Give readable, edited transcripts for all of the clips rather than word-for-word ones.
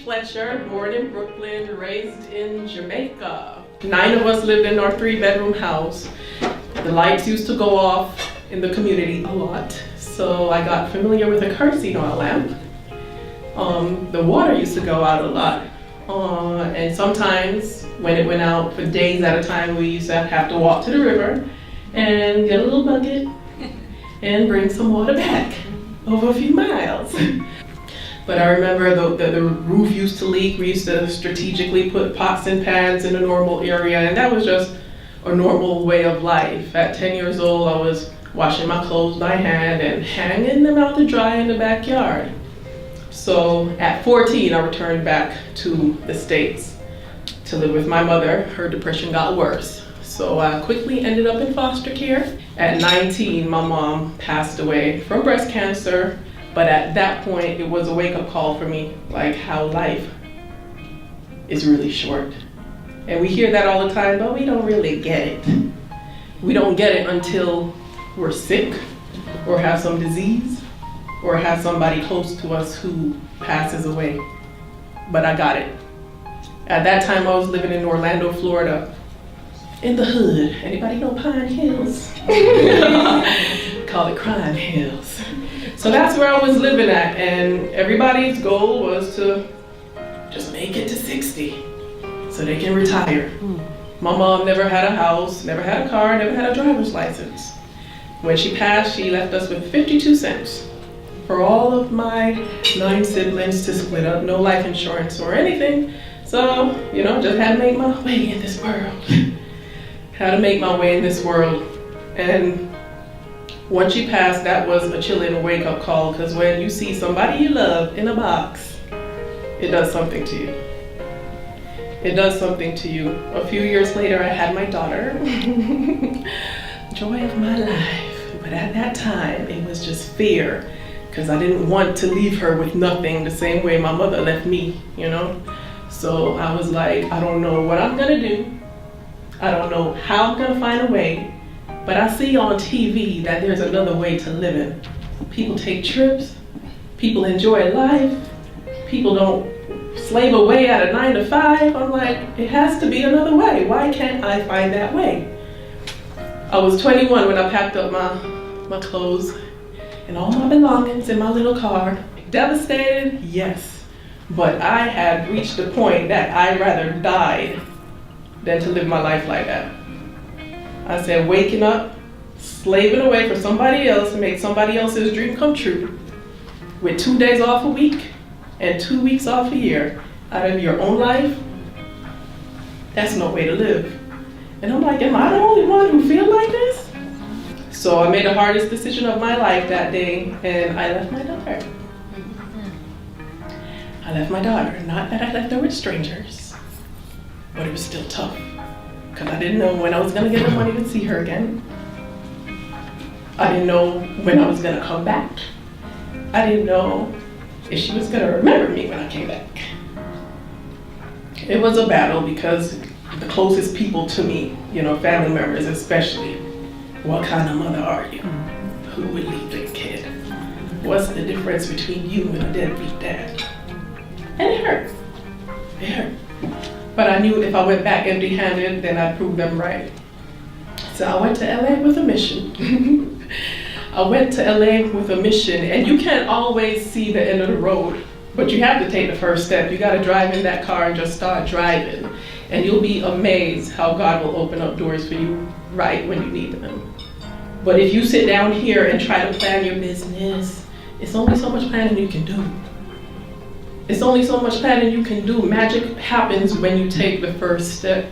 Fletcher, born in Brooklyn, raised in Jamaica. 9 of us lived in our 3-bedroom house. The lights used to go off in the community a lot, so I got familiar with a kerosene oil lamp. The water used to go out a lot, and sometimes when it went out for days at a time, we used to have to walk to the river and get a little bucket and bring some water back over a few miles. But I remember the roof used to leak. We used to strategically put pots and pans in a normal area, and that was just a normal way of life. At 10 years old, I was washing my clothes by hand and hanging them out to dry in the backyard. So at 14, I returned back to the States to live with my mother. Her depression got worse, so I quickly ended up in foster care. At 19, my mom passed away from breast cancer. But at that point, it was a wake-up call for me, like how life is really short. And we hear that all the time, but we don't really get it. We don't get it until we're sick, or have some disease, or have somebody close to us who passes away. But I got it. At that time, I was living in Orlando, Florida, in the hood. Anybody know Pine Hills? Call it Crime Hills. So that's where I was living at, and everybody's goal was to just make it to 60 so they can retire. My mom never had a house, never had a car, never had a driver's license. When she passed, she left us with 52 cents for all of my 9 siblings to split up, no life insurance or anything. So, just had to make my way in this world. Had to make my way in this world. And once she passed, that was a chilling wake-up call, because when you see somebody you love in a box, it does something to you. It does something to you. A few years later, I had my daughter. Joy of my life. But at that time, it was just fear, because I didn't want to leave her with nothing the same way my mother left me, So I was like, I don't know what I'm gonna do. I don't know how I'm gonna find a way. But I see on TV that there's another way to living. People take trips, people enjoy life, people don't slave away at a 9 to 5. I'm like, it has to be another way. Why can't I find that way? I was 21 when I packed up my clothes and all my belongings in my little car. Devastated, yes. But I had reached a point that I'd rather die than to live my life like that. I said, waking up, slaving away for somebody else to make somebody else's dream come true, with 2 days off a week and 2 weeks off a year out of your own life, that's no way to live. And I'm like, am I the only one who feels like this? So I made the hardest decision of my life that day, and I left my daughter. I left my daughter. Not that I left her with strangers, but it was still tough, because I didn't know when I was going to get the money to see her again. I didn't know when I was going to come back. I didn't know if she was going to remember me when I came back. It was a battle, because the closest people to me, family members especially, what kind of mother are you? Who would leave their kid? What's the difference between you and a deadbeat dad? And it hurt. It hurt. But I knew if I went back empty-handed, then I'd prove them right. So I went to LA with a mission. I went to LA with a mission, and you can't always see the end of the road, but you have to take the first step. You gotta drive in that car and just start driving, and you'll be amazed how God will open up doors for you right when you need them. But if you sit down here and try to plan your business, it's only so much planning you can do. It's only so much planning you can do. Magic happens when you take the first step.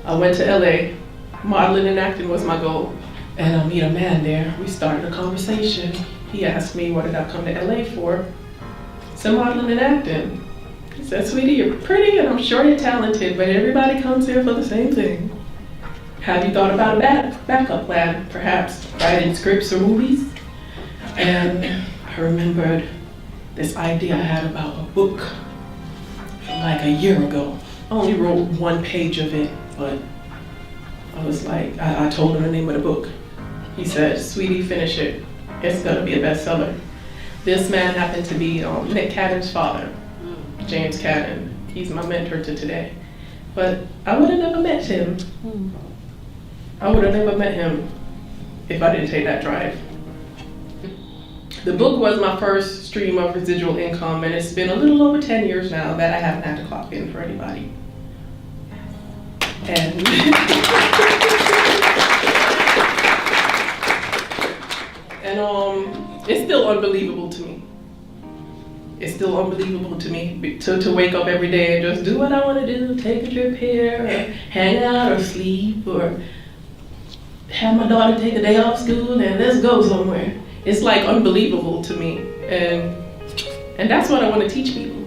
I went to LA. Modeling and acting was my goal. And I meet a man there. We started a conversation. He asked me, what did I come to LA for? I said, modeling and acting. He said, sweetie, you're pretty and I'm sure you're talented, but everybody comes here for the same thing. Have you thought about a backup plan? Perhaps writing scripts or movies? And I remembered this idea I had about a book from like a year ago. I only wrote 1 page of it, but I was like, I told him the name of the book. He said, sweetie, finish it. It's gonna be a bestseller. This man happened to be Nick Cannon's father. James Cannon. He's my mentor to today. But I would have never met him. I would have never met him if I didn't take that drive. The book was my first stream of residual income, and it's been a little over 10 years now that I haven't had to clock in for anybody. And it's still unbelievable to me. It's still unbelievable to me to wake up every day and just do what I want to do, take a trip here, or hang out, or sleep, or have my daughter take a day off school and let's go somewhere. It's like unbelievable to me, and that's what I want to teach people.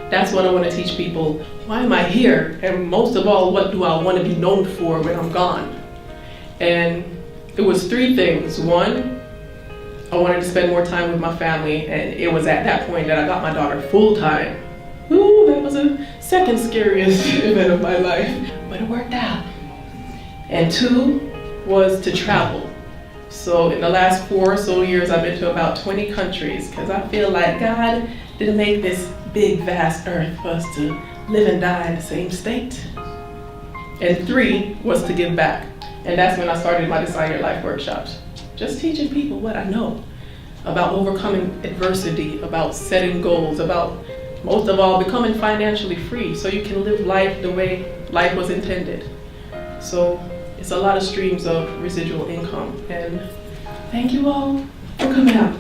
That's what I want to teach people. Why am I here? And most of all, what do I want to be known for when I'm gone? And it was 3 things. 1, I wanted to spend more time with my family, and it was at that point that I got my daughter full-time. Ooh, that was the second scariest event of my life, but it worked out. And 2 was to travel. So in the last 4 or so years, I've been to about 20 countries, because I feel like God didn't make this big, vast earth for us to live and die in the same state. And 3 was to give back. And that's when I started my Design Your Life workshops. Just teaching people what I know about overcoming adversity, about setting goals, about, most of all, becoming financially free so you can live life the way life was intended. So it's a lot of streams of residual income. And thank you all for coming out.